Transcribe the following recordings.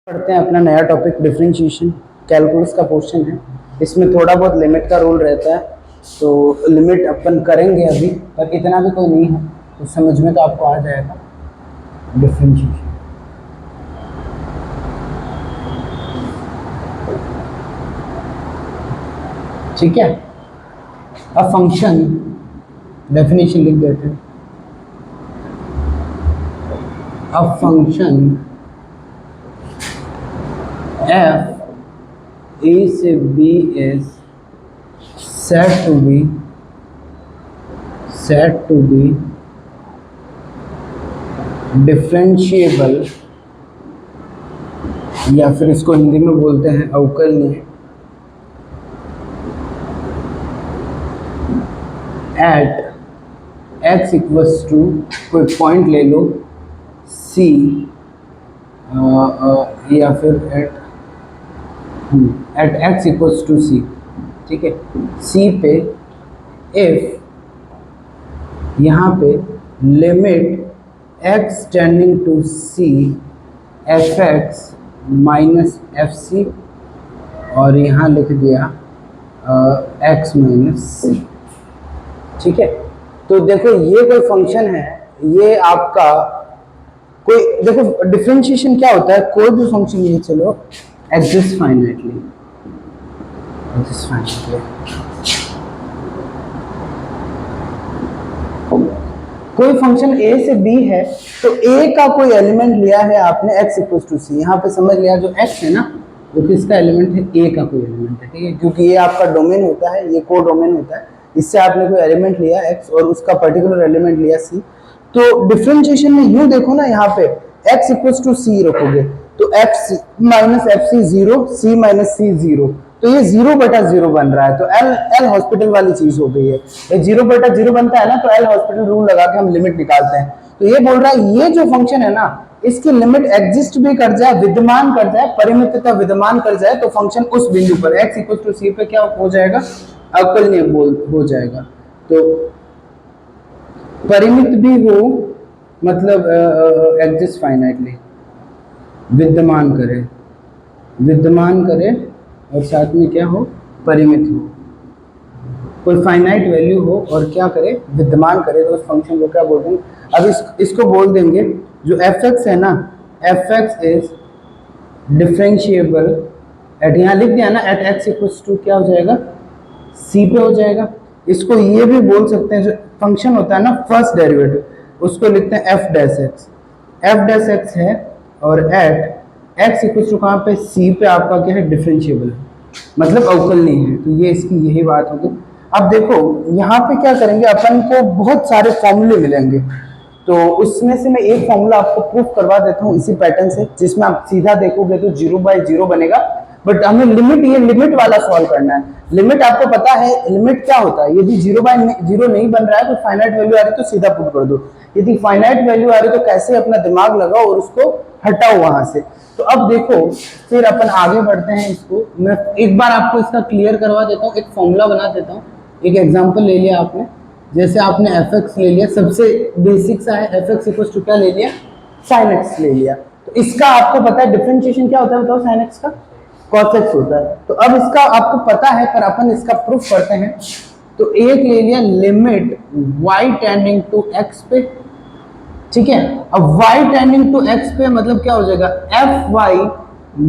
पढ़ते हैं अपना नया टॉपिक डिफरेंशिएशन। कैलकुलस का क्वेश्चन है। इसमें थोड़ा बहुत लिमिट का रूल रहता है, तो लिमिट अपन करेंगे अभी, पर इतना भी कोई नहीं है, तो समझ में तो आपको आ जाएगा डिफरेंशिएशन। ठीक है, अब फंक्शन डेफिनेशन लिख देते हैं। अब फंक्शन f a से b is said to be differentiable, या फिर इसको हिंदी में बोलते हैं अवकलनीय, एट x इक्वल्स टू कोई पॉइंट ले लो c, या फिर at x equals to c। ठीक है, c पे इफ यहाँ पे limit x tending to c fx minus fc, और यहाँ लिख दिया x माइनस c। ठीक है, तो देखो ये कोई फंक्शन है, ये आपका कोई, देखो डिफरेंशिएशन क्या होता है, कोई भी फंक्शन ये चलो एग्जिस्ट फाइनाइटली, कोई फंक्शन a से b है, तो a का कोई एलिमेंट लिया है आपने x इक्वल्स टू c। यहाँ पे समझ लिया जो x है ना, वो किसका एलिमेंट है, a का कोई एलिमेंट है। ठीक है, क्योंकि ये आपका डोमेन होता है, ये को डोमेन होता है, इससे आपने कोई एलिमेंट लिया x और उसका पर्टिकुलर एलिमेंट लिया c। तो डिफरेंशिएशन में यूं देखो ना, यहाँ पे x इक्वल्स टू c रखोगे तो x minus f c zero, c minus c zero, तो ये 0/0 बन रहा है। तो एल हॉस्पिटल वाली चीज हो गई है। ये 0/0 बनता है ना, तो एल हॉस्पिटल रूल लगा के हम लिमिट निकालते हैं। तो ये बोल रहा है ये जो फंक्शन है ना, इसकी लिमिट एग्जिस्ट भी कर जाए, विद्यमान कर जाए, परिमितता विद्यमान कर जाए, तो फंक्शन उस बिंदु पर x इक्वल टू c पे क्या हो जाएगा, अवकलनीय हो जाएगा। तो परिमित भी हो, मतलब एग्जिस्ट फाइनाइटली, विद्यमान करे और साथ में क्या हो, परिमित हो, कोई फाइनाइट वैल्यू हो और क्या करे, विद्यमान करे, तो उस फंक्शन को क्या बोल देंगे। अब इसको बोल देंगे जो fx है ना, fx इज डिफरेंशिएबल एट, यहाँ लिख दिया ना, एट x इक्वल्स टू क्या हो जाएगा, c पे हो जाएगा। इसको ये भी बोल सकते हैं, जो फंक्शन होता है ना फर्स्ट डेरिवेटिव, उसको लिखते हैं f डैश x है, और एट x इक्वल्स टू कहाँ पे, c पे आपका क्या है, डिफरेंशिएबल, मतलब अवकलनीय है। तो ये इसकी यही बात होगी। अब देखो यहाँ पे क्या करेंगे, अपन को बहुत सारे फॉर्मूले मिलेंगे, तो उसमें से मैं एक फॉर्मूला आपको प्रूफ करवा देता हूँ इसी पैटर्न से, जिसमें आप सीधा देखोगे तो 0/0 बनेगा, बट हमें ये लिमिट वाला सॉल्व करना है। लिमिट आपको पता है लिमिट क्या होता है, यदि 0/0 नहीं बन रहा है तो फाइनाइट वैल्यू आ रही है तो सीधा पुट कर दो, यदि फाइनाइट वैल्यू आ रही है तो कैसे अपना दिमाग लगाओ और उसको हटाओ वहां से। तो अब देखो फिर अपन आगे बढ़ते हैं। इसको मैं एक बार आपको इसका क्लियर करवा देता हूँ, एक फॉर्मूला बना देता हूँ। एक एग्जांपल ले लिया आपने, जैसे आपने fx ले लिया, सबसे बेसिक सा है, fx इक्वल्स टू क्या ले लिया, sin x ले लिया। तो इसका आपको पता है डिफरेंशिएशन क्या होता है, बताओ, sin x का cos x होता है। तो अब इसका आपको पता है, पर अपन इसका प्रूफ करते हैं। तो एक ले लिया limit y tending to x पे, ठीक है। अब y टेंडिंग टू x पे मतलब क्या हो जाएगा, fy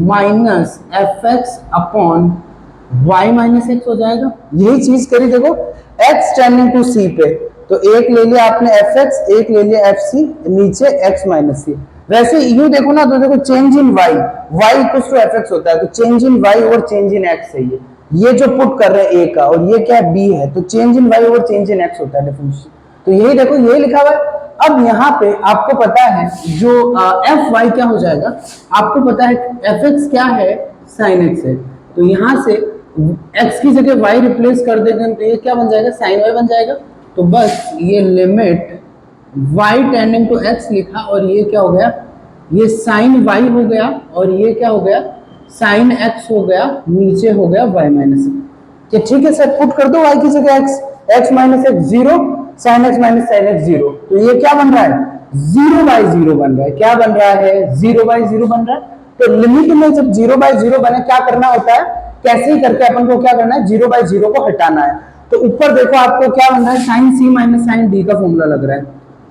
minus fx upon y minus x हो जाएगा। यही चीज करी देखो x टेंडिंग टू c पे, तो एक ले लिया आपने fx, एक ले लिया fc, नीचे x माइनस c। वैसे यूं देखो ना, तो देखो change in y equals to fx होता है, तो चेंज इन y और चेंज इन x है ये जो पुट कर रहे हैं a का, और ये क्या है b है, तो चेंज इन y और चेंज इन x होता है डिफरेंशिएशन। तो यही देखो यही लिखा हुआ है। अब यहाँ पे आपको पता है जो fy क्या हो जाएगा, आपको पता है fx क्या है, sin x है, तो यहाँ से x की जगह y रिप्लेस कर देंगे तो ये क्या बन जाएगा, sin y बन जाएगा। तो बस ये limit y tending to x लिखा, और ये क्या हो गया, ये sin y हो गया, और ये क्या हो गया, sin x हो गया, नीचे हो गया y माइनस x। ठीक है सर, पुट कर दो y की जगह x minus x 0, sin x minus sin x 0, तो ये क्या बन रहा है, 0/0 बन रहा है। क्या बन रहा है, 0/0 बन रहा है। तो लिमिट में जब 0/0 बने क्या करना होता है, कैसे ही करके अपन को क्या करना है, 0/0 को हटाना है। तो ऊपर देखो आपको क्या बन रहा है, साइन सी माइनस साइन डी का फॉर्मूला लग रहा है,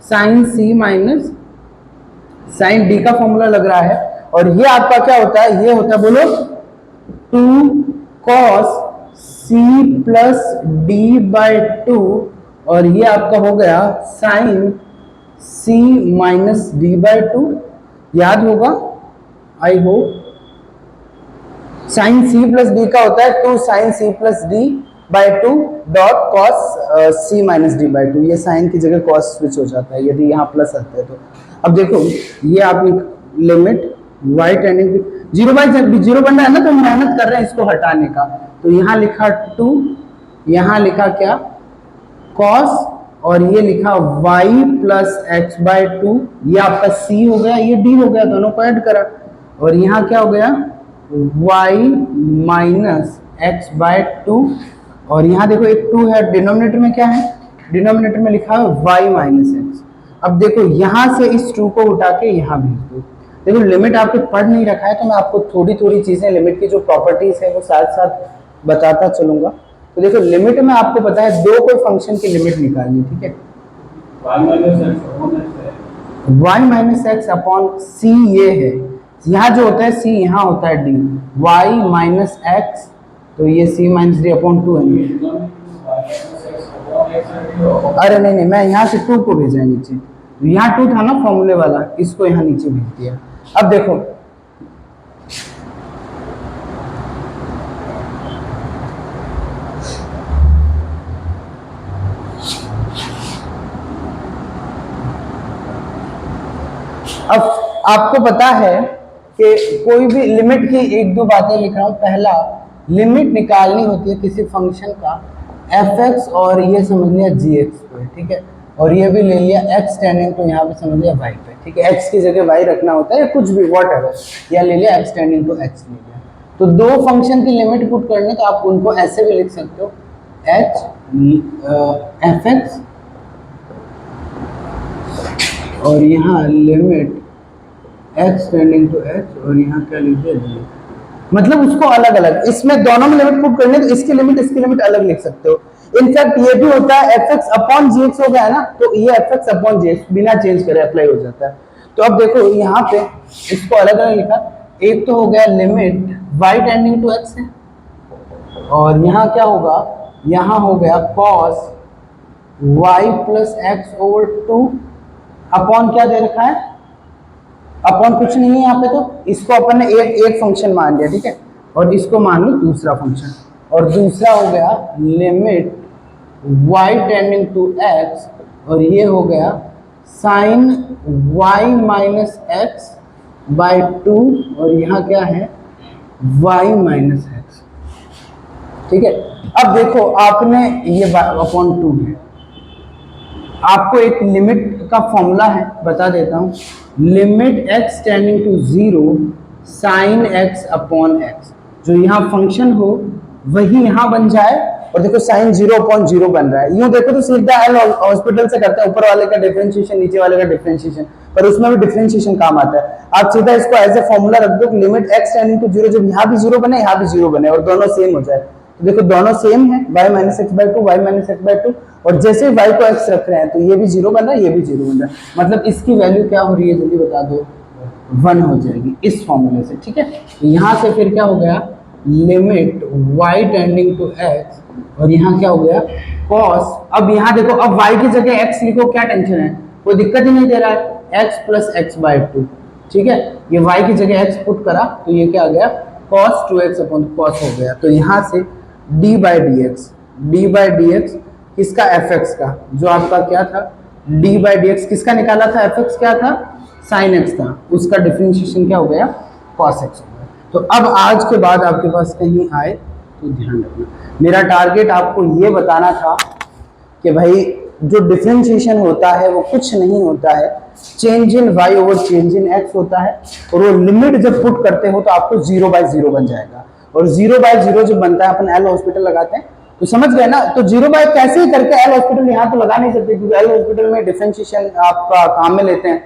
साइन सी माइनस साइन डी का फॉर्मूला लग रहा है। और ये आपका क्या होता है, ये होता है बोलो 2 cos c प्लस d/2, और ये आपका हो गया साइन c माइनस d/2। याद होगा I hope. Sine c plus d का होता है 2 sine c plus d/2 dot cos c minus d/2। ये साइन की जगह कॉस स्विच हो जाता है यदि यहाँ प्लस आता है तो। अब देखो ये आप लिमिट y टेंडिंग 0/0 बन रहा है ना, तो मेहनत कर रहे हैं इसको हटाने का। तो यहाँ लिखा 2, यहाँ लिखा क्या cos, और ये लिखा y प्लस x/2, ये आपका c हो गया, ये d हो गया, दोनों को ऐड करा। और यहाँ क्या हो गया y माइनस x/2, और यहाँ देखो एक 2 है, डिनोमिनेटर में क्या है, डिनोमिनेटर में लिखा है y माइनस x। अब देखो यहाँ से इस 2 को उठा के यहाँ भेज दो। देखो लिमिट आपको पढ़ नहीं रखा है तो मैं आपको थोड़ी थोड़ी चीजें लिमिट की जो प्रॉपर्टीज है वो साथ साथ बताता चलूंगा। तो देखो लिमिट में आपको पता है दो कोई फंक्शन की लिमिट निकालनी, ठीक है, y माइनस एक्स अपॉन सी ये है, यहाँ जो होता है c यहाँ होता है d, y माइनस एक्स, तो ये c माइनस डी अपॉन 2 है। अरे नहीं, मैं यहाँ से 2 को भेजा है नीचे, यहाँ 2 था ना फॉर्मूले वाला, इसको यहाँ नीचे भेज दिया। अब देखो अब आपको पता है कि कोई भी लिमिट की एक दो बातें लिख रहा हूं। पहला, लिमिट निकालनी होती है किसी फंक्शन का f(x) और ये समझ लिया gx पे, ठीक है, और ये भी ले लिया x टेंडिंग टू यहाँ पे समझ लिया y पे, ठीक है, x की जगह y रखना होता है या कुछ भी व्हाटएवर, या ले लिया x टेंडिंग टू x ले लिया। तो दो फंक्शन की लिमिट पुट करने तो आप उनको ऐसे भी लिख सकते हो, f(x) और यहाँ limit x tending to h, और यहाँ क्या लिख दिया g, मतलब उसको अलग अलग, इसमें दोनों में लिमिट पुट करने तो इसकी लिमिट अलग लिख सकते हो। इनफैक्ट ये भी होता है f(x) अपॉन gx हो गया ना, तो ये f(x) अपॉन gx बिना चेंज करे अप्लाई हो जाता है। तो अब देखो यहाँ पे इसको अलग अलग लिखा, एक तो हो गया limit y tending to x है, और यहाँ क्या होगा, यहाँ हो गया cos y plus x over 2 upon क्या दे रखा है, अपॉन कुछ नहीं है यहाँ पे, तो इसको अपन ने एक फंक्शन मान लिया, ठीक है, और इसको मान लो दूसरा फंक्शन, और दूसरा हो गया limit y tending to x, और ये हो गया sine y minus x by 2, और यहाँ क्या है y माइनस एक्स, ठीक है। अब देखो आपने ये अपॉन 2 है, आपको एक लिमिट का फॉर्मूला है बता देता हूँ, limit x tending to 0 sine x upon x, जो यहाँ फंक्शन हो वही यहाँ बन जाए, और देखो साइन 0/0 बन रहा है, यूं देखो तो सीधा एल हॉस्पिटल से करते हैं, ऊपर वाले का डिफरेंशिएशन नीचे वाले का डिफरेंशिएशन, पर उसमें भी डिफरेंशिएशन काम आता है। आप सीधा इसको एज ए फॉर्मूला रख दो, लिमिट x टेंडिंग टू 0, जब यहाँ भी 0 बने यहाँ भी 0 बने और दोनों सेम हो जाए, तो देखो दोनों सेम है, y minus x by 2 y minus x by 2, और जैसे y को x रख रहे हैं तो ये भी 0 बन रहा है, ये भी 0 बन रहा है, मतलब इसकी वैल्यू क्या हो रही है जल्दी बता दो, 1 हो जाएगी इस फॉर्मूले से, ठीक है। तो यहाँ से फिर क्या हो गया, limit y tending to x, और यहाँ क्या हो गया cos, अब यहाँ देखो, अब y की जगह x लिखो, क्या टेंशन है, कोई दिक्कत ही नहीं दे रहा है, x प्लस एक्स बाई 2, ठीक है, ये y की जगह x पुट करा तो ये क्या आ गया cos 2x अपॉन cos हो गया। तो यहाँ से d बाई डी एक्स किसका, fx का, जो आपका क्या था d बाई डी एक्स किसका निकाला था, fx क्या था, sin x था, उसका डिफरेंशिएशन क्या हो गया cos x हो गया। तो अब आज के बाद आपके पास कहीं आए तो ध्यान रखना, मेरा टारगेट आपको ये बताना था कि भाई जो डिफरेंशिएशन होता है वो कुछ नहीं होता है, change in y over change in x होता है, और वो लिमिट जब पुट करते हो तो आपको 0/0 बन जाएगा, और 0/0 जब बनता है अपन एल हॉस्पिटल लगाते हैं, तो समझ गए ना, तो 0 बाय कैसे ही करके एल हॉस्पिटल यहाँ तो लगा नहीं सकते, क्योंकि एल हॉस्पिटल में डिफरेंशिएशन आपका काम में लेते हैं,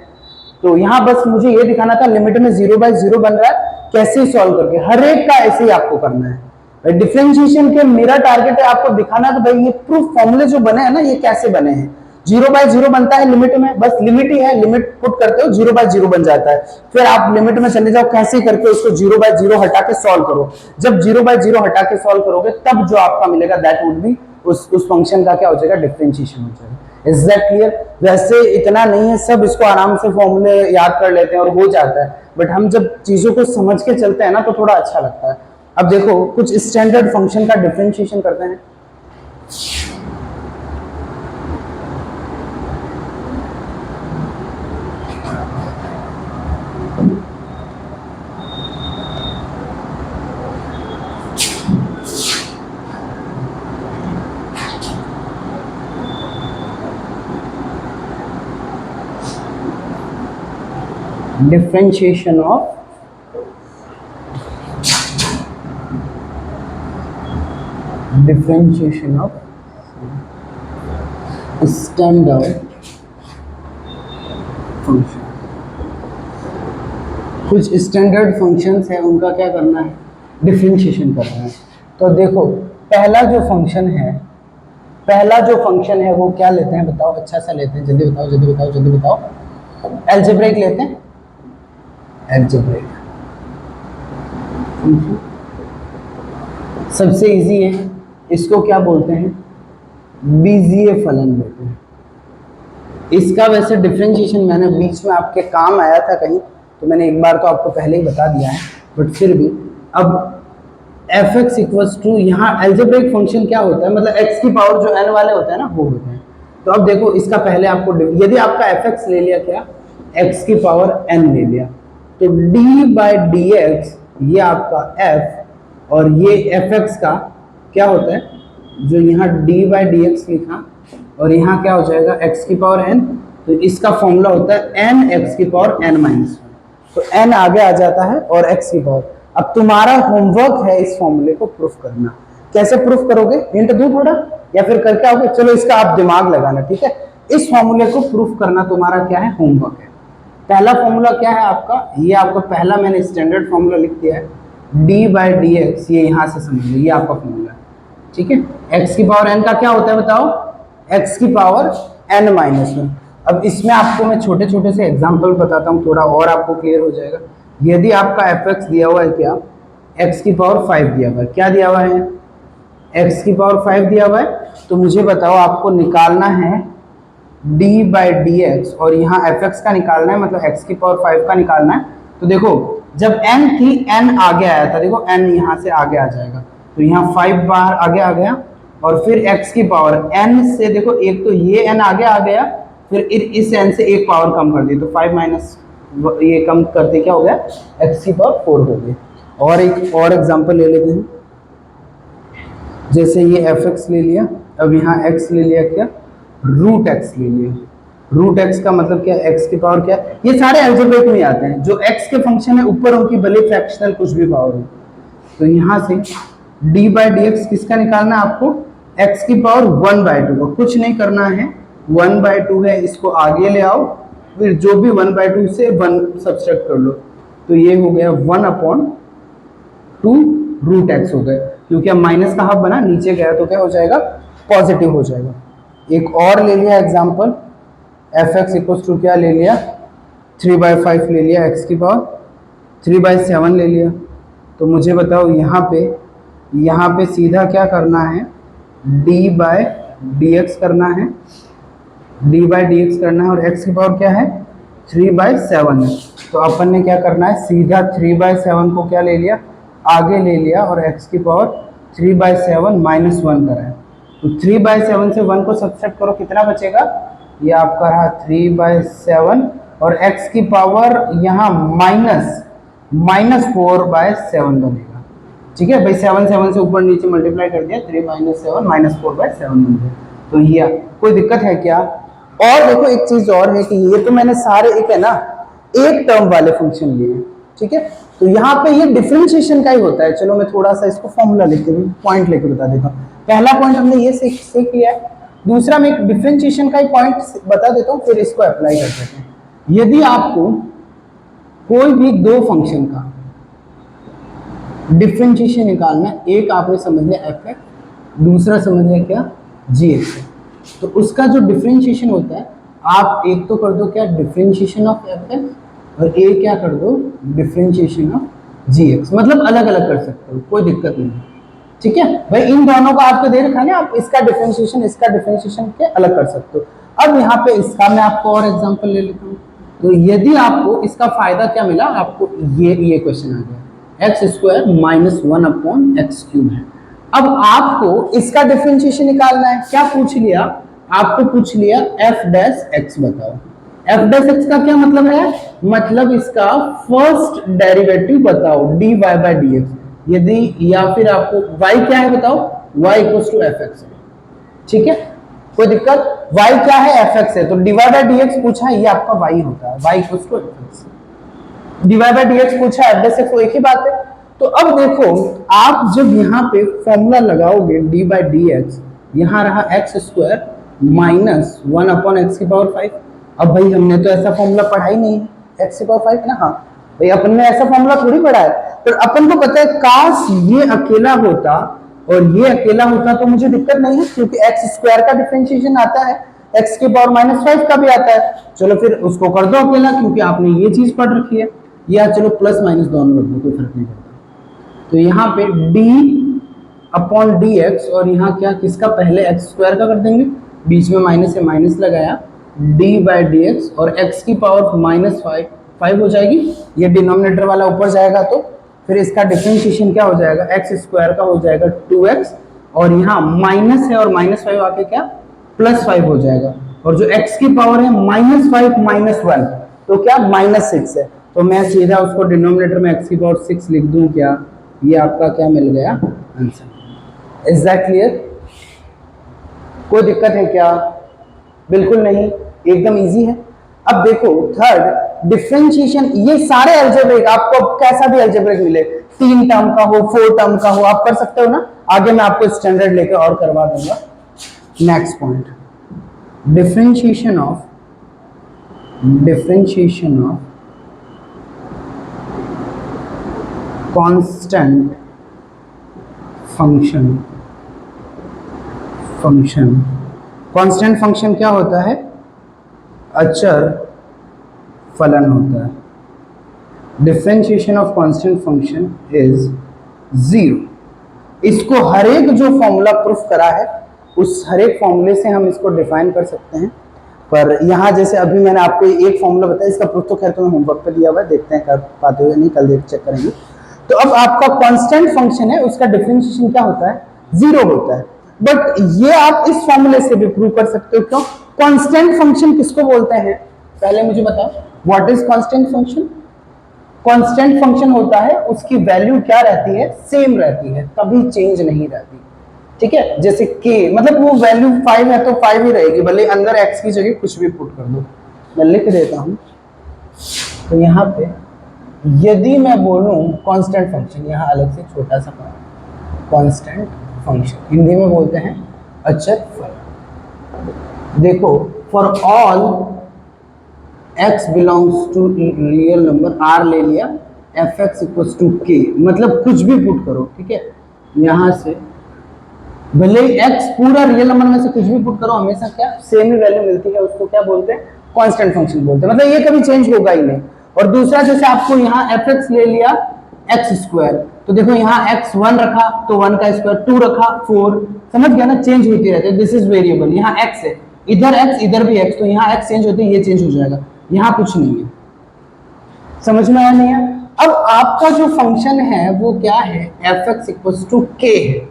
तो यहाँ बस मुझे ये दिखाना था लिमिट में 0/0 बन रहा है, कैसे सॉल्व करके, हर एक का ऐसे ही आपको करना है। डिफरेंशिएशन के मेरा टारगेट है आपको दिखाना कि भाई ये प्रूफ फॉर्मूले जो बने हैं ना ये कैसे बने हैं। 0/0 बनता है लिमिट में, बस लिमिट ही है, लिमिट पुट करते हो 0/0 बन जाता है। फिर आप लिमिट में चले जाओ, कैसे करके उसको 0/0 हटा के सॉल्व करो। जब 0/0 हटा के सॉल्व करोगे तब जो आपका मिलेगा दैट वुड बी उस फंक्शन का क्या हो जाएगा, डिफरेंशिएशन हो जाएगा। Is that clear? वैसे इतना नहीं है, सब इसको आराम से फॉर्मूले याद कर लेते हैं और हो जाता है, बट हम जब चीजों को समझ के चलते हैं ना तो थोड़ा अच्छा लगता है। अब देखो कुछ स्टैंडर्ड फंक्शन का डिफरेंशिएशन करते हैं। differentiation of standard function. कुछ स्टैंडर्ड फंक्शंस है उनका क्या करना है, डिफरेंशिएशन करना है। तो देखो पहला जो फंक्शन है वो क्या लेते हैं बताओ, अच्छा सा लेते हैं, जल्दी बताओ जल्दी बताओ जल्दी बताओ। एल्जेब्रिक लेते हैं, एल्जेब्रिक सबसे इजी है, इसको क्या बोलते हैं, बीजीय फलन बोलते हैं। इसका वैसे डिफरेंशिएशन मैंने बीच में आपके काम आया था कहीं, तो मैंने एक बार तो आपको पहले ही बता दिया है, बट फिर भी अब f(x) इक्वल्स टू, यहाँ एल्जेब्रिक फंक्शन क्या होता है, मतलब x की पावर जो n वाले होते हैं ना वो होते हैं। तो अब देखो इसका पहले आपको, यदि आपका f(x) ले लिया क्या, x की पावर n ले लिया, तो d/dx ये आपका f और ये f(x) का क्या होता है, जो यहाँ d/dx लिखा और यहाँ क्या हो जाएगा x की पावर n, तो इसका फॉर्मूला होता है n x की पावर n-1, तो n आगे आ जाता है और x की पावर। अब तुम्हारा होमवर्क है इस फॉर्मूले को प्रूफ करना। कैसे प्रूफ करोगे, हिंट दूं थोड़ा या फिर करके आओगे, चलो इसका आप दिमाग लगाना, ठीक है। इस फॉर्मूले को प्रूफ करना तुम्हारा क्या है, होमवर्क है। पहला फॉर्मूला क्या है आपका, ये आपका पहला मैंने स्टैंडर्ड फॉर्मूला लिख दिया है, d/dx, ये यहां से समझ लो, ये आपका फॉर्मूला है, ठीक है। x की पावर n का क्या होता है बताओ, x की पावर n-1। अब इसमें आपको मैं छोटे छोटे से एग्जांपल बताता हूँ, थोड़ा और आपको क्लियर हो जाएगा। यदि आपका f(x) दिया हुआ है क्या, x की पावर 5 दिया हुआ है, क्या दिया हुआ है, x की पावर 5 दिया हुआ है, तो मुझे बताओ आपको निकालना है d/dx और यहाँ f(x) का निकालना है, मतलब x की पावर 5 का निकालना है। तो देखो जब n थी, n आगे आया था, देखो n यहाँ से आगे आ जाएगा, तो यहाँ 5 बार आगे आ गया, और फिर x की पावर n से देखो, एक तो ये n आगे आ गया, फिर इस n से एक पावर कम कर दी, तो 5 माइनस ये कम करते क्या हो गया, x की पावर 4 हो गई। और एक और एग्जांपल ले लेते हैं, जैसे ये f(x) ले लिया, अब यहाँ x ले लिया, क्या √x ले लिया। √x का मतलब क्या, x की पावर क्या, ये सारे अलजेब्रिक में आते हैं, जो x के फंक्शन है ऊपर उनकी भले फ्रैक्शनल कुछ भी पावर हो। तो यहाँ से d/dx किसका निकालना है आपको, x की पावर 1/2 का, कुछ नहीं करना है, 1/2 है, इसको आगे ले आओ, फिर जो भी 1/2 से 1 सब्सट्रैक्ट कर लो, तो ये हो गया 1/2 √x हो गया, क्योंकि अब माइनस का हाफ बना, नीचे गया तो क्या हो जाएगा, पॉजिटिव हो जाएगा। एक और ले लिया एग्जांपल, f(x) इक्वल्स टू क्या ले लिया, 3/5 ले लिया, x की पावर 3/7 ले लिया। तो मुझे बताओ यहाँ पे सीधा क्या करना है, d/dx करना है, d/dx करना है, और x की पावर क्या है, 3/7 है। तो अपन ने क्या करना है, सीधा 3/7 को क्या ले लिया, आगे ले लिया, और x की पावर 3/7 -1 करा है। तो 3/7 से 1 को सब्ट्रैक्ट करो, कितना बचेगा, ये आपका रहा 3/7, और x की पावर यहाँ -4/7 बनेगा, ठीक है भाई, 7 से ऊपर नीचे मल्टीप्लाई कर दिया, 3 - 7 -4/7 बन गया। तो ये कोई दिक्कत है क्या। और देखो एक चीज और है कि ये तो मैंने सारे एक है ना, एक टर्म वाले फंक्शन लिए हैं, ठीक है। तो यहाँ पे ये डिफरेंशिएशन का ही होता है। चलो मैं थोड़ा सा इसको फॉर्मूला लेके पॉइंट लेके बता देता हूँ। पहला पॉइंट हमने ये सीख लिया है, दूसरा मैं एक डिफरेंशिएशन का ही पॉइंट बता देता हूँ, फिर इसको अप्लाई कर देते हैं। यदि आपको कोई भी दो फंक्शन का डिफरेंशिएशन निकालना, एक आपने समझ लिया एफ एक्स, दूसरा समझ लिया क्या जी एक्स, तो उसका जो डिफरेंशिएशन होता है आप एक तो कर दो क्या डिफरेंशिएशन ऑफ एफ एक्स और एक क्या कर दो डिफरेंशिएशन ऑफ जी एक्स, मतलब अलग अलग कर सकते हो, कोई दिक्कत नहीं है। ठीक है भाई, इन दोनों का आपको दे रखा है ना, आप इसका डिफरेंशिएशन के अलग कर सकते हो। अब यहाँ पे इसका मैं आपको और एग्जांपल ले लेता हूँ। तो यदि आपको इसका फायदा क्या मिला, आपको ये क्वेश्चन आ गया एक्स स्क्वायर माइनस 1/x³ है। अब आपको इसका डिफरेंशिएशन निकालना है, क्या पूछ लिया, आपको पूछ लिया एफ डैश एक्स बताओ। एफ डैश एक्स का क्या मतलब है, मतलब इसका फर्स्ट डेरिवेटिव बताओ dy बाय dx, यदि या फिर आपको y क्या है बताओ, y equals to f x है। ठीक है, कोई दिक्कत, y क्या है एफ एक्स है, तो डिवाइड बाय dx पूछा है, ये आपका y होता है, y equals to f x. Divide by dx पूछा है, एफ डैश एक्स, एक ही बात है। तो अब देखो, आप जब यहाँ पे फॉर्मूला लगाओगे डी बाई डी एक्स, यहाँ रहा एक्स स्क्वायर माइनस 1/x⁵। अब भाई हमने तो ऐसा फॉर्मूला पढ़ा ही नहीं है, x⁵ ना, हाँ भाई अपन ने ऐसा फॉर्मूला थोड़ी पढ़ा है, पर अपन को पता है काश ये अकेला होता और ये अकेला होता तो मुझे दिक्कत नहीं है, क्योंकि एक्स स्क्वायर का डिफरेंशिएशन आता है, x⁻⁻5 का भी आता है। चलो फिर उसको कर दो अकेला, क्योंकि आपने ये चीज पढ़ रखी है, या चलो प्लस माइनस दोनों रख दो, कोई फर्क नहीं पड़ता। तो यहाँ पे d/dx और यहाँ क्या किसका, पहले एक्स स्क्वायर का कर देंगे, बीच में माइनस से माइनस लगाया, d/dx और x⁻⁻5 हो जाएगी, ये डिनोमिनेटर वाला ऊपर जाएगा, तो फिर इसका डिफरेंशिएशन क्या हो जाएगा, एक्स स्क्वायर का हो जाएगा 2x, और यहाँ माइनस है और -5 आके क्या +5 हो जाएगा, और जो x की पावर है -5 - 1 तो क्या -6 है, तो मैं सीधा उसको डिनोमिनेटर में x की पावर 6 लिख दूं क्या, ये आपका क्या मिल गया आंसर। इज दैट क्लियर, कोई दिक्कत है क्या, बिल्कुल नहीं, एकदम इजी है। अब देखो थर्ड डिफरेंशिएशन, ये सारे अलजेब्रिक, आपको कैसा भी अलजेब्रिक मिले, 3 टर्म का हो 4 टर्म का हो, आप कर सकते हो ना, आगे मैं आपको स्टैंडर्ड लेके और करवा दूंगा। Next point, differentiation of constant function. Constant function क्या होता है, अचर फलन होता है। Differentiation of constant function is 0। इसको हर एक जो फॉर्मूला प्रूफ करा है उस हर एक फॉर्मूले से हम इसको डिफाइन कर सकते हैं, पर यहाँ जैसे अभी मैंने आपको एक फॉर्मूला बताया, इसका प्रूफ तो खैर तुम्हें होमवर्क पे दिया हुआ है, देखते हैं कर पाते हो नहीं, कल देख चेक करेंगे। तो अब आपका कांस्टेंट फंक्शन है, उसका डिफरेंशिएशन क्या होता है, 0 होता है, बट ये आप इस फॉर्मूले से भी प्रूव कर सकते हो। क्यों, कांस्टेंट फंक्शन किसको बोलते हैं, पहले मुझे बताओ what is constant function. Constant function होता है उसकी वैल्यू क्या रहती है, सेम रहती है, कभी चेंज नहीं रहती। ठीक है, जैसे k, मतलब वो वैल्यू 5 है तो 5 ही रहेगी, भले अंदर x की जगह कुछ भी पुट कर दो। मैं लिख देता हूं, तो यहाँ पे यदि मैं बोलूं कांस्टेंट फंक्शन, यहाँ अलग से छोटा सा कांस्टेंट फंक्शन, हिंदी में बोलते हैं अचर फलन। देखो, for all x belongs to real number, r ले लिया, f(x) इक्वल्स टू k, मतलब कुछ भी पुट करो। ठीक है, यहां से भले x पूरा रियल नंबर में से कुछ भी पुट करो, हमेशा क्या सेम ही वैल्यू मिलती है, उसको क्या बोलते हैं, कांस्टेंट फंक्शन बोलते हैं, मतलब ये कभी चेंज होगा ही नहीं। और दूसरा, जैसे आपको यहाँ f(x) ले लिया एक्स स्क्वायर, तो देखो यहाँ x 1 रखा तो 1 का स्क्वायर, 2 रखा 4, समझ गया ना, चेंज होती रहती है, दिस इज वेरिएबल। यहाँ x है, इधर x इधर भी x, तो यहाँ x चेंज होती है, ये चेंज हो जाएगा, यहाँ कुछ नहीं है। समझ में आया नहीं है। अब आपका जो फंक्शन है वो क्या है, f(x) इक्वल्स टू k है।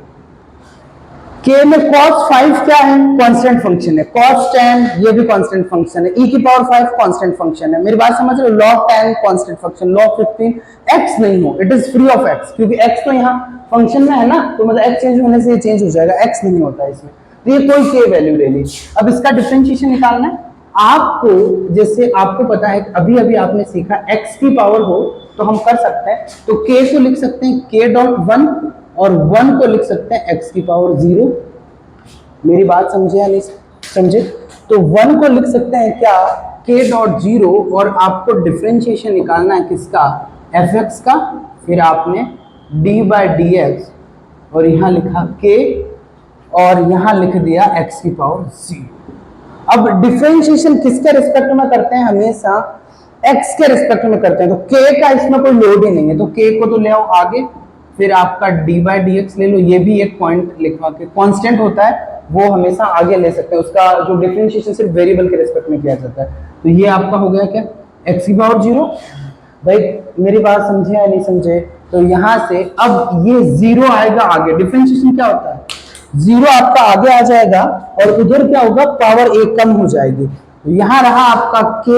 k में cos 5 क्या है, कांस्टेंट फंक्शन है, cos 10 ये भी कांस्टेंट फंक्शन है, e की पावर 5 कांस्टेंट फंक्शन है, मेरी बात समझ रहे हो, log 10 constant function, log 15 x नहीं हो, it is free of x, क्योंकि x तो यहाँ फंक्शन में है ना, तो मतलब x चेंज होने से ये चेंज हो जाएगा, x नहीं होता है इसमें, तो ये कोई k वैल्यू ले ली। अब इसका डिफरेंशिएशन निकालना है आपको, जैसे आपको पता है अभी अभी आपने सीखा x की पावर हो तो हम कर सकते हैं, तो k को लिख सकते हैं k.1 और 1 को लिख सकते हैं x की पावर 0। मेरी बात समझे या नहीं समझे, तो 1 को लिख सकते हैं क्या k डॉट जीरो, और आपको डिफरेंशिएशन निकालना है किसका, fx का। फिर आपने d बाई डी एक्स और यहाँ लिखा k और यहाँ लिख दिया x की पावर 0। अब डिफरेंशिएशन किसके रिस्पेक्ट में करते हैं, हमेशा x के रिस्पेक्ट में करते हैं, तो k का इसमें कोई लोड ही नहीं है, तो k को तो ले आओ आगे, फिर आपका d बाई डी एक्स ले लो, ये भी एक पॉइंट लिखवा के, कांस्टेंट होता है वो हमेशा आगे ले सकते हैं, उसका जो डिफरेंशिएशन सिर्फ वेरिएबल के रिस्पेक्ट में किया जाता है। तो ये आपका हो गया क्या, x की पावर 0। भाई मेरी बात समझे या नहीं समझे, तो यहाँ से अब ये 0 आएगा आगे, डिफरेंशिएशन क्या होता है, 0 आपका आगे आ जाएगा और उधर क्या होगा, पावर 1 कम हो जाएगी, तो यहाँ रहा आपका k,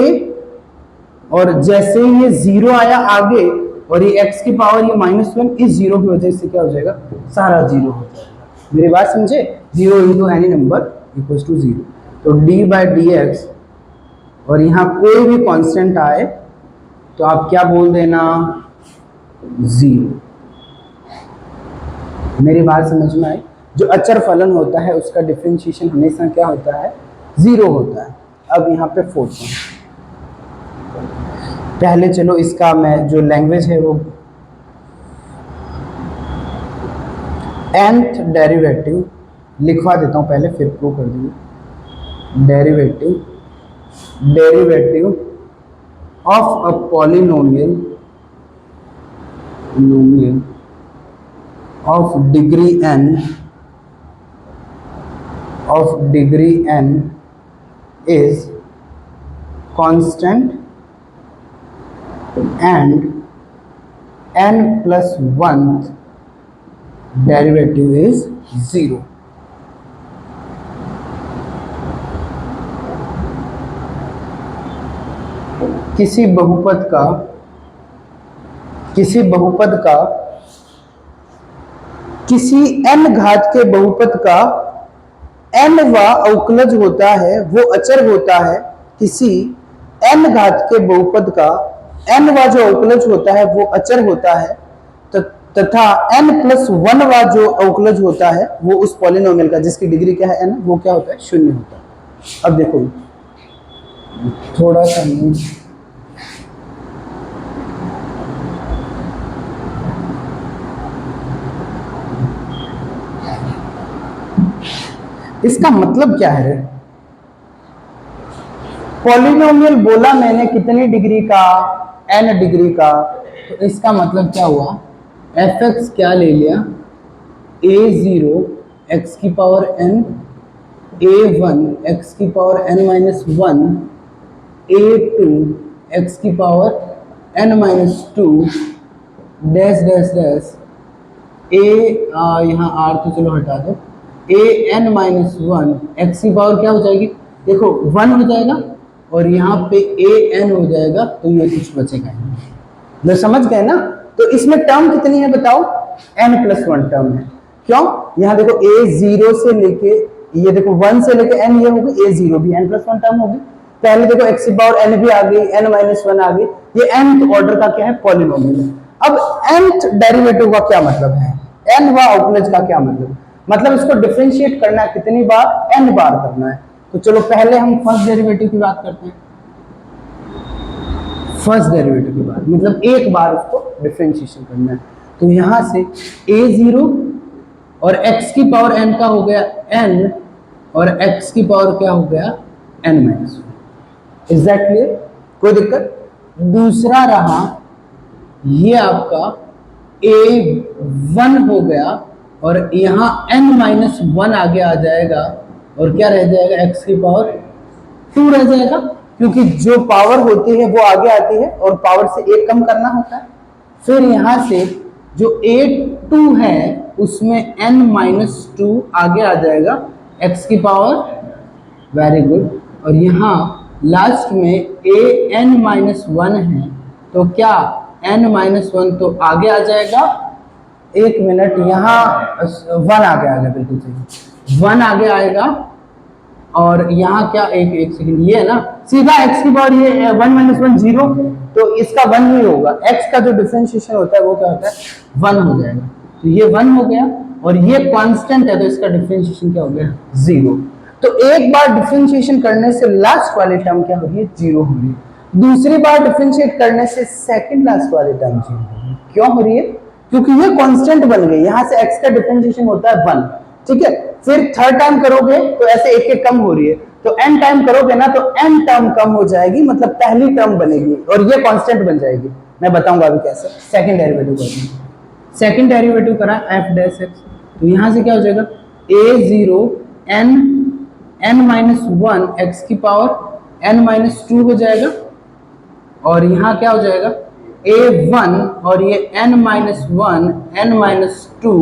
और जैसे ही ये 0 आया आगे और ये x की पावर ये -1, इस 0 की वजह से क्या हो जाएगा, सारा 0 हो जाएगा। मेरी बात समझे, 0 into any number equals to 0, तो d बाई डी एक्स और यहाँ कोई भी कांस्टेंट आए तो आप क्या बोल देना, 0। मेरी बात समझ में आई, जो अचर फलन होता है उसका डिफरेंशिएशन हमेशा क्या होता है, 0 होता है। अब यहाँ पे 4 पहले चलो इसका मैं जो लैंग्वेज है वो nth डेरिवेटिव लिखवा देता हूँ पहले, फिर प्रूव कर दूंगा। Derivative of a polynomial of degree n is constant and n plus 1th derivative is 0। किसी बहुपद का किसी n घात के बहुपद का n-वा अवकलज होता है वो अचर होता है, किसी n घात के बहुपद का n-वा जो अवकलज होता है वो अचर होता है, तथा n+1 वा जो अवकलज होता है वो उस पॉलिनोमियल का जिसकी डिग्री क्या है n, वो क्या होता है, 0 होता है। अब देखो थोड़ा सा इसका मतलब क्या है, पॉलिनोमियल बोला मैंने कितनी डिग्री का, n डिग्री का, तो इसका मतलब क्या हुआ, fx क्या ले लिया, a0 x की पावर n, a1 x की पावर n-1, a2 x की power n-2 dash dash dash यहाँ r तो चलो हटा दो, an-1 x की पावर क्या हो जाएगी, देखो 1 हो जाएगा और यहाँ पे an हो जाएगा, तो ये कुछ बचेगा नहीं। मैं समझ गए ना, तो इसमें टर्म कितनी है बताओ, n+1 टर्म है। क्यों, यहाँ देखो a0 से लेके ये देखो 1 से लेके n, ये होगी a0 भी n+1 टर्म होगी। पहले देखो x की पावर n भी आ गई, n-1 आ गई, ये nth ऑर्डर का क्या है, पॉलिनोमियल है। अब nth डेरिवेटिव का क्या मतलब है, n वा अवकलज का क्या मतलब इसको डिफरेंशिएट करना है कितनी बार, n बार करना है। तो चलो पहले हम फर्स्ट डेरिवेटिव की बात करते हैं। फर्स्ट डेरिवेटिव की बात मतलब एक बार उसको डिफरेंशिएशन करना है, तो यहां से a0 और x की पावर n का हो गया n और x की पावर क्या हो गया, n-1। एग्जैक्टली, कोई दिक्कत। दूसरा रहा ये आपका a1 हो गया और यहाँ n-1 आगे आ जाएगा और क्या रह जाएगा, x की पावर 2 रह जाएगा, क्योंकि जो पावर होती है वो आगे आती है और पावर से 1 कम करना होता है। फिर यहाँ से जो a2 है उसमें n-2 आगे आ जाएगा, x की पावर, वेरी गुड, और यहाँ लास्ट में an-1 है, तो क्या n-1 तो आगे आ जाएगा, 1 मिनट, यहाँ 1 आगे आ गया, बिल्कुल सही, 1 आगे आएगा और यहाँ क्या, एक सेकंड, ये है ना सीधा x की पावर ये 1-1 0, तो इसका 1 ही होगा, x का जो डिफरेंशिएशन होता है वो क्या होता है, 1 हो जाएगा, तो ये 1 हो गया और ये कांस्टेंट है तो इसका डिफरेंशिएशन क्या हो गया, 0। तो एक बार डिफरेंशिएशन करने से लास्ट वाली टर्म क्या हो रही है, जीरो हो रही है। दूसरी बार डिफरेंशिएट करने से सेकंड लास्ट वाली टर्म जीरो हो रही है। क्यों हो रही है? क्योंकि ये कांस्टेंट बन गई, यहां से x का डिफरेंशिएशन होता है 1, ठीक है। फिर थर्ड टाइम करोगे तो ऐसे एक एक कम हो रही है, तो n टाइम करोगे ना तो n टर्म कम हो जाएगी, मतलब पहली टर्म बनेगी और ये कांस्टेंट बन जाएगी। मैं बताऊंगा अभी कैसे। सेकंड डेरिवेटिव करते हैं। सेकंड डेरिवेटिव करा f डैश x, तो यहां से क्या हो जाएगा, a0 n minus one x की पावर n माइनस टू हो जाएगा, और यहाँ क्या हो जाएगा a1 और ये n minus one n minus two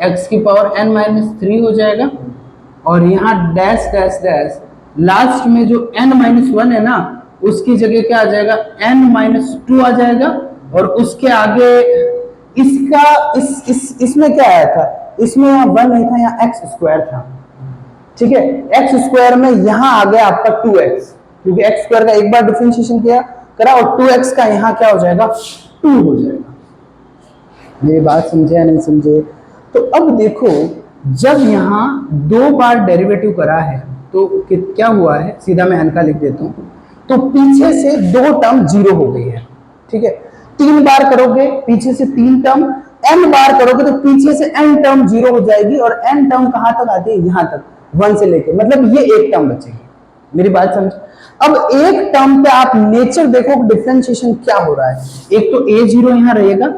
x की पावर n माइनस थ्री हो जाएगा, और यहाँ डैश डैश डैश लास्ट में जो n माइनस वन है ना उसकी जगह क्या आ जाएगा, n माइनस टू आ जाएगा, और उसके आगे इसका इसमें क्या आया था, इसमें यहाँ वन नहीं था, यहाँ एक्स स्क्वायर था, ठीक है। एक्स स्क्वायर में यहां आ गया आपका 2x, क्योंकि एक्स स्क्वायर का एक बार डिफरेंशिएशन किया करा, और 2x का यहां क्या हो जाएगा, 2 हो जाएगा। मेरी बात समझे या नहीं समझे? तो अब देखो, जब यहां दो बार डेरिवेटिव करा है तो क्या हुआ है, सीधा मैं n का लिख देता हूं, तो पीछे से दो टर्म जीरो हो गई है, ठीक है। तीन बार करोगे पीछे से तीन टर्म, n बार करोगे तो पीछे से n टर्म जीरो हो जाएगी, और n टर्म कहां तक आती है, यहां तक, वन से लेके, मतलब ये एक टर्म बचेगी। मेरी बात समझ? अब एक टर्म पे आप नेचर देखो डिफरेंशिएशन क्या हो रहा है। एक तो a0 यहां रहेगा,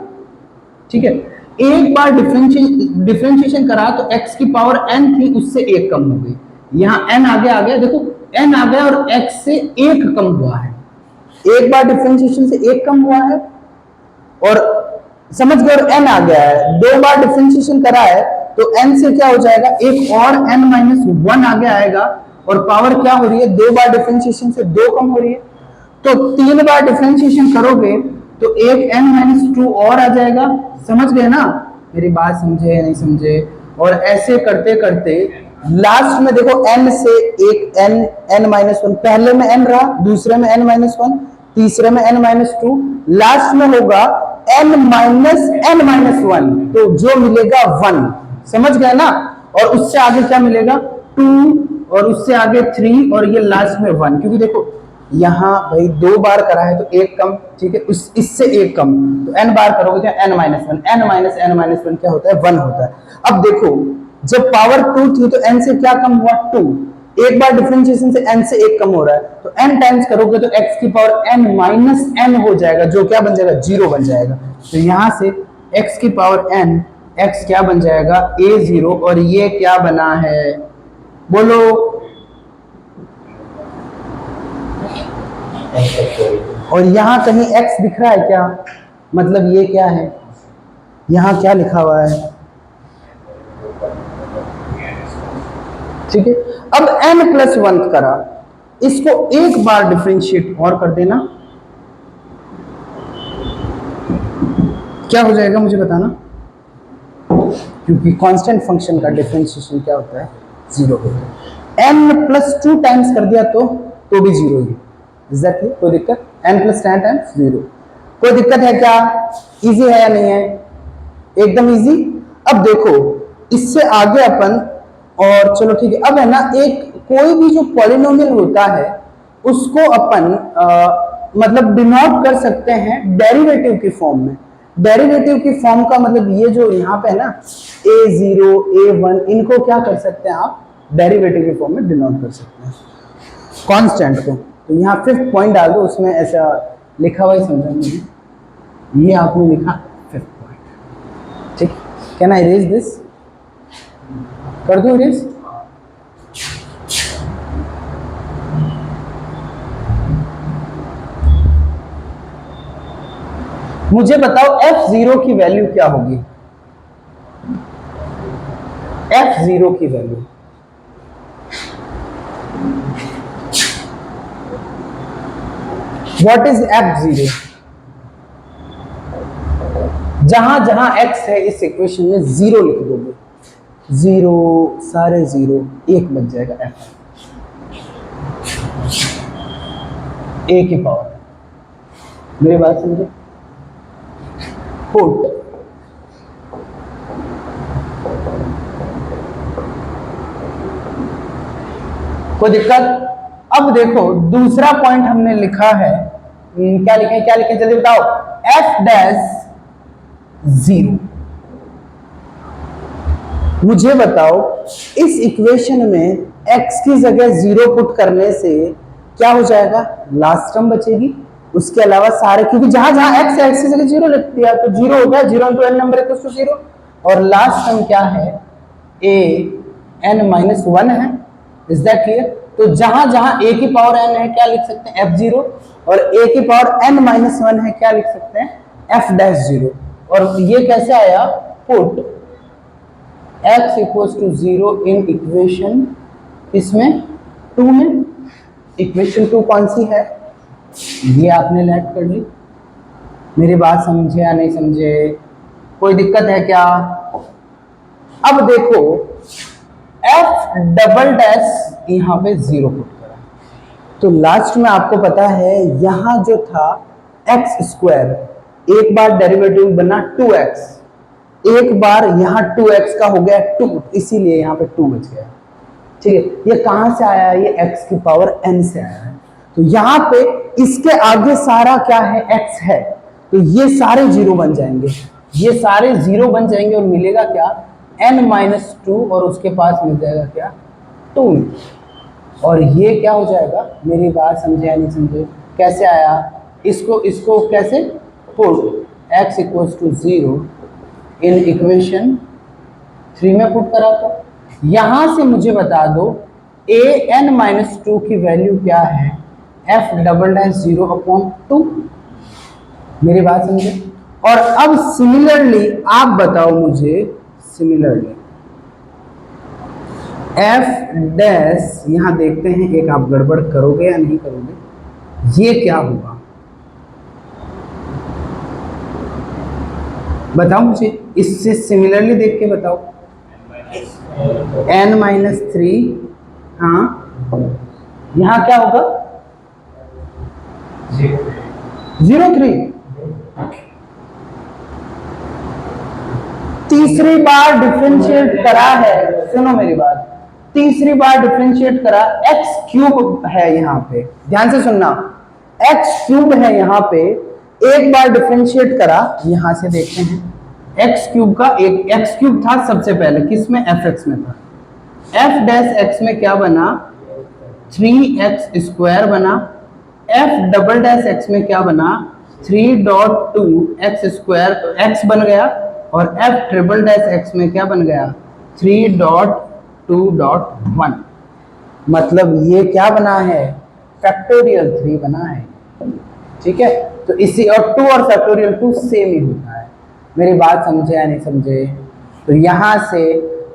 ठीक है। एक बार डिफरेंशिएशन करा तो x की पावर n थी, उससे एक कम हो गई, यहां n आगे आ गया, देखो n आ गया और x से एक कम हुआ है। एक बार डिफरेंशिएशन से एक कम हुआ है, और समझ गए, और n आ गया है। दो बार डिफरेंशिएशन करा है तो n से क्या हो जाएगा, एक और n माइनस वन आगे आएगा, और पावर क्या हो रही है, दो बार डिफरेंशिएशन से दो कम हो रही है। तो तीन बार डिफरेंशिएशन करोगे तो एक n माइनस टू और आ जाएगा। समझ गए ना? मेरी बात समझे या नहीं समझे? और ऐसे करते करते लास्ट में देखो n से एक n माइनस वन, पहले में n रहा, दूसरे में n माइनस वन, तीसरे में n माइनस टू, लास्ट में होगा n माइनस वन, तो जो मिलेगा वन। समझ गए ना? और उससे आगे क्या मिलेगा, टू, और उससे आगे थ्री, और ये लास्ट में वन, क्योंकि देखो यहाँ भाई दो बार करा है तो एक कम, ठीक है, उस इससे एक कम, तो n बार करोगे तो n minus one, n minus one क्या होता है, वन होता है। अब देखो, जब पावर टू थी तो n से क्या कम हुआ, टू, एक बार डिफरेंशिएशन से n से एक कम हो रहा है, तो n टाइम्स करोगे तो x की पावर n माइनस n हो जाएगा, जो क्या बन जाएगा, जीरो बन जाएगा। तो यहां से x की पावर n, x क्या बन जाएगा, a0, और ये क्या बना है, बोलो, और यहां कहीं x दिख रहा है क्या, मतलब ये क्या है, यहां क्या लिखा हुआ है, ठीक है। अब n प्लस वन करा, इसको एक बार डिफरेंशिएट और कर देना, क्या हो जाएगा मुझे बताना, क्योंकि कांस्टेंट फंक्शन का डिफरेंशिएशन क्या होता है, जीरो होता है। n प्लस टू टाइम्स कर दिया तो भी जीरो ही, एग्जैक्टली, कोई दिक्कत, n plus ten times zero, कोई दिक्कत है क्या, इजी है या नहीं है, एकदम इजी। अब देखो इससे आगे अपन, और चलो ठीक है, अब है ना, एक कोई भी जो पॉलिनोमियल होता है उसको अपन मतलब डिनोट कर सकते हैं डेरिवेटिव की फॉर्म में। डेरिवेटिव की फॉर्म का मतलब ये जो यहाँ पे है ना, a0 a1, इनको क्या कर सकते हैं आप, डेरिवेटिव की फॉर्म में डिनोट कर सकते हैं कांस्टेंट को। तो यहाँ फिफ्थ पॉइंट डाल दो, उसमें ऐसा लिखा हुआ ही समझा मुझे, ये आपने लिखा फिफ्थ पॉइंट, ठीक। कैन आई इरेज दिस, कर दो इरेज, मुझे बताओ f0 की वैल्यू क्या होगी, f0 की वैल्यू, व्हाट इज f0, जहां जहां x है इस इक्वेशन में जीरो लिख दोगे, जीरो, सारे जीरो, एक बच जाएगा f, a की पावर, मेरी बात समझे, पुट कोई दिक्कत? अब देखो दूसरा पॉइंट हमने लिखा है, क्या लिखे जल्दी बताओ, एफ डैश 0। मुझे बताओ इस इक्वेशन में x की जगह 0 पुट करने से क्या हो जाएगा, लास्ट टर्म बचेगी, उसके अलावा सारे, क्योंकि जहां जहां x है x की जगह 0 लिख दिया तो 0 हो गया, 0 into n number equals to 0, और लास्ट टर्म क्या है, a n-1 है। Is that clear? तो जहां जहां a की पावर n है क्या लिख सकते हैं, f0, और a की पावर n-1 है क्या लिख सकते हैं, f डैश 0। और ये कैसे आया, put x equals to 0 in equation, इसमें 2 में, इक्वेशन 2 कौन सी है, ये आपने लेट कर ली। मेरी बात समझे या नहीं समझे, कोई दिक्कत है क्या? अब देखो f डबल डैश यहाँ पे 0 पुट करा, तो लास्ट में आपको पता है यहां जो था x स्क्वायर, एक बार डेरिवेटिव बना 2x, एक बार यहाँ 2x का हो गया 2, इसीलिए यहाँ पे 2 बच गया। ठीक है, ये कहां से आया, ये x की पावर n से आया है। तो यहाँ पे इसके आगे सारा क्या है, x है, तो ये सारे 0 बन जाएंगे, ये सारे 0 बन जाएंगे, और मिलेगा क्या, n-2, और उसके पास मिल जाएगा क्या, 2, और ये क्या हो जाएगा, मेरी बात समझे या नहीं समझे, कैसे आया, इसको कैसे, put x equals to 0 in equation 3 में पुट करा, तो यहां से मुझे बता दो an-2 की वैल्यू क्या है, f डबल डैश 0/2। मेरी बात समझे? और अब सिमिलरली आप बताओ मुझे, सिमिलरली f डैश, यहां देखते हैं एक आप गड़बड़ करोगे या नहीं करोगे, ये क्या होगा बताओ मुझे, इससे सिमिलरली देख के बताओ, n-3, हाँ यहां क्या होगा, 0,3, तीसरी बार डिफरेंशिएट करा है, सुनो मेरी बात, तीसरी बार डिफरेंशिएट करा, x क्यूब है यहाँ पे, ध्यान से सुनना, x क्यूब है यहाँ पे, एक बार डिफरेंशिएट करा, यहां से देखते हैं x क्यूब का, एक x क्यूब था सबसे पहले किसमें, fx में था, f डैश x में क्या बना, 3x स्क्वायर बना, f डबल डैश x में क्या बना, 3.2x स्क्वायर, तो x बन गया, और f ट्रिपल डैश x में क्या बन गया, 3.2.1, मतलब ये क्या बना है, फैक्टोरियल 3 बना है। ठीक है, तो इसी, और 2 और फैक्टोरियल 2 सेम ही होता है। मेरी बात समझे या नहीं समझे? तो यहां से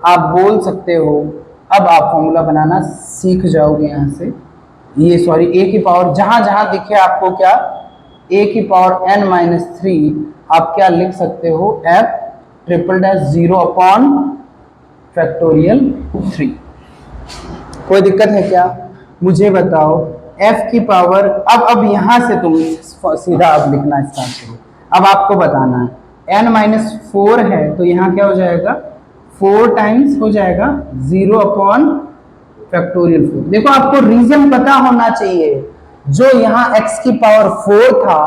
आप बोल सकते हो, अब आप फॉर्मूला बनाना सीख जाओगे यहाँ से, ये सॉरी a की पावर, जहां जहां दिखे आपको क्या, a की पावर n-3, आप क्या लिख सकते हो, f ट्रिपल डैश 0/3। कोई दिक्कत है क्या, मुझे बताओ, f की पावर, अब यहां से तुम सीधा अब लिखना स्टार्ट करो, अब आपको बताना है, n-4 है, तो यहाँ क्या हो जाएगा, 4 टाइम्स हो जाएगा 0/4। देखो आपको रीजन पता होना चाहिए, जो यहाँ x की पावर 4 था,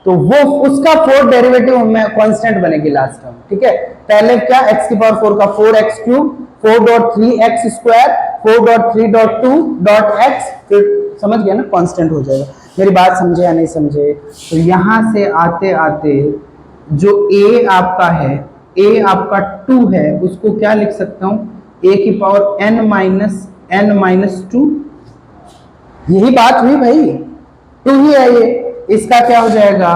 तो वो उसका 4 डेरिवेटिव में कांस्टेंट बनेगी लास्ट टर्म। ठीक है, पहले क्या, x की पावर 4 का 4x cube, 4.3x square, 4.3.2.x, फिर समझ गया ना, कांस्टेंट हो जाएगा। मेरी बात समझे या नहीं समझे? तो यहां से आते आते जो a आपका है, a आपका 2 है, उसको क्या लिख सकता हूं, a की पावर n-2, यही बात हुई भाई, 2 ही है ये, इसका क्या हो जाएगा,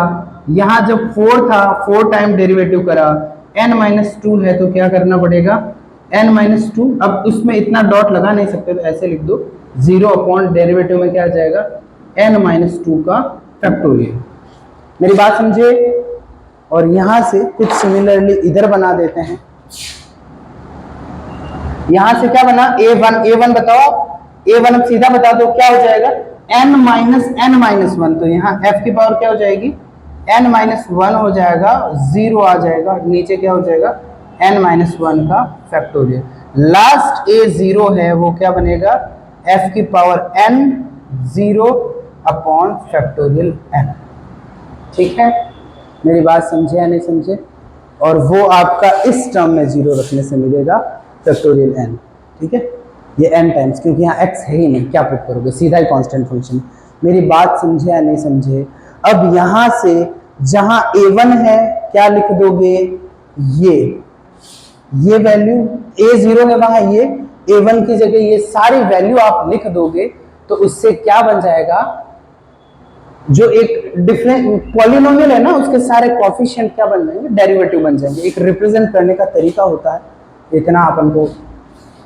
यहां जब 4 था, 4 टाइम डेरिवेटिव करा, n-2 है, तो क्या करना पड़ेगा, n-2, अब उसमें इतना डॉट लगा नहीं सकते, तो ऐसे लिख दो, 0 डेरिवेटिव में क्या आ जाएगा, n-2 का फैक्टोरियल। मेरी बात समझे? और यहां से कुछ सिमिलरली इधर बना देते हैं, यहां से क्या बना, a1 बताओ, a1 अब सीधा बता दो क्या हो जाएगा, n-1, तो यहाँ f की पावर क्या हो जाएगी, n-1 हो जाएगा, 0 आ जाएगा, नीचे क्या हो जाएगा, n-1 का फैक्टोरियल, लास्ट a 0 है, वो क्या बनेगा, एफ की power n 0 upon factorial n। ठीक है, मेरी बात समझे या नहीं समझे? और वो आपका इस टर्म में 0 रखने से मिलेगा फैक्टोरियल n। ठीक है, ये n टाइम्स, क्योंकि यहाँ x है ही नहीं, क्या पुट करोगे, सीधा ही कांस्टेंट फंक्शन। मेरी बात समझे या नहीं समझे? अब यहाँ से जहां a1 है क्या लिख दोगे, ये वैल्यू a0 है वहां, ये a1 की जगह ये सारी वैल्यू आप लिख दोगे, तो उससे क्या बन जाएगा, जो एक डिफरेंट पॉलिनोमियल है ना उसके सारे कोएफिशिएंट क्या बन जाएंगे, डेरिवेटिव बन जाएंगे। एक रिप्रेजेंट करने का तरीका होता है, इतना अपन को,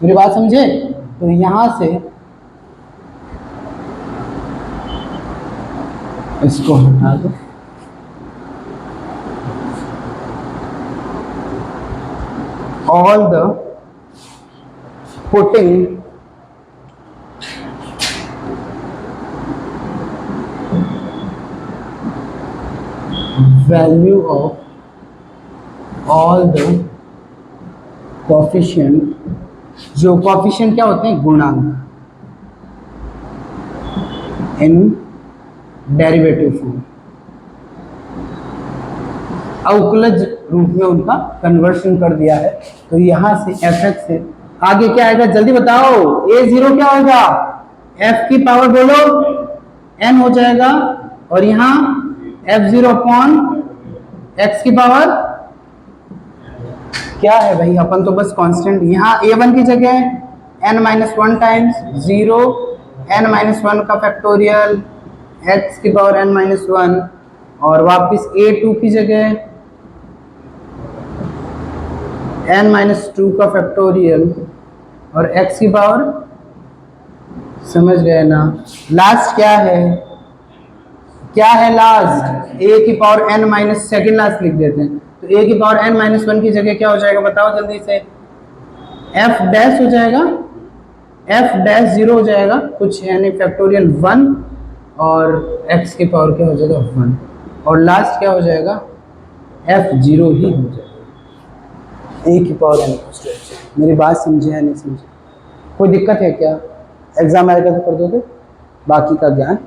मेरी बात समझे? तो यहां से इसको हटा दो, all the putting value of all the coefficient, जो coefficient क्या होते हैं, गुणांक, in डेरिवेटिव फॉर्म, अवकलज रूप में उनका कन्वर्शन कर दिया है। तो यहां से fx से आगे क्या आएगा, जल्दी बताओ, a0 क्या होगा, f की पावर बोलो n हो जाएगा, और यहाँ f0 अपॉन x की पावर क्या है भाई, अपन तो बस कांस्टेंट, यहाँ a1 की जगह n-1 टाइम्स 0 n-1 का फैक्टोरियल x की पावर n-1, और वापस a2 की जगह n-2 का फैक्टोरियल और x की पावर, समझ गए ना? लास्ट क्या है, क्या है लास्ट, a की पावर n- सेकेंड लास्ट लिख देते हैं, तो a की पावर n-1 की जगह क्या हो जाएगा, बताओ जल्दी से, f डैश हो जाएगा, f डैश 0 हो जाएगा, कुछ यानी फैक्टोरियल 1, और x की पावर क्या हो जाएगा 1, और लास्ट क्या हो जाएगा, f0 ही हो जाएगा, a की पावर n। मेरी बात समझे या नहीं समझे? कोई दिक्कत है क्या? एग्जाम आएगा तो कर दोगे, बाकी का ज्ञान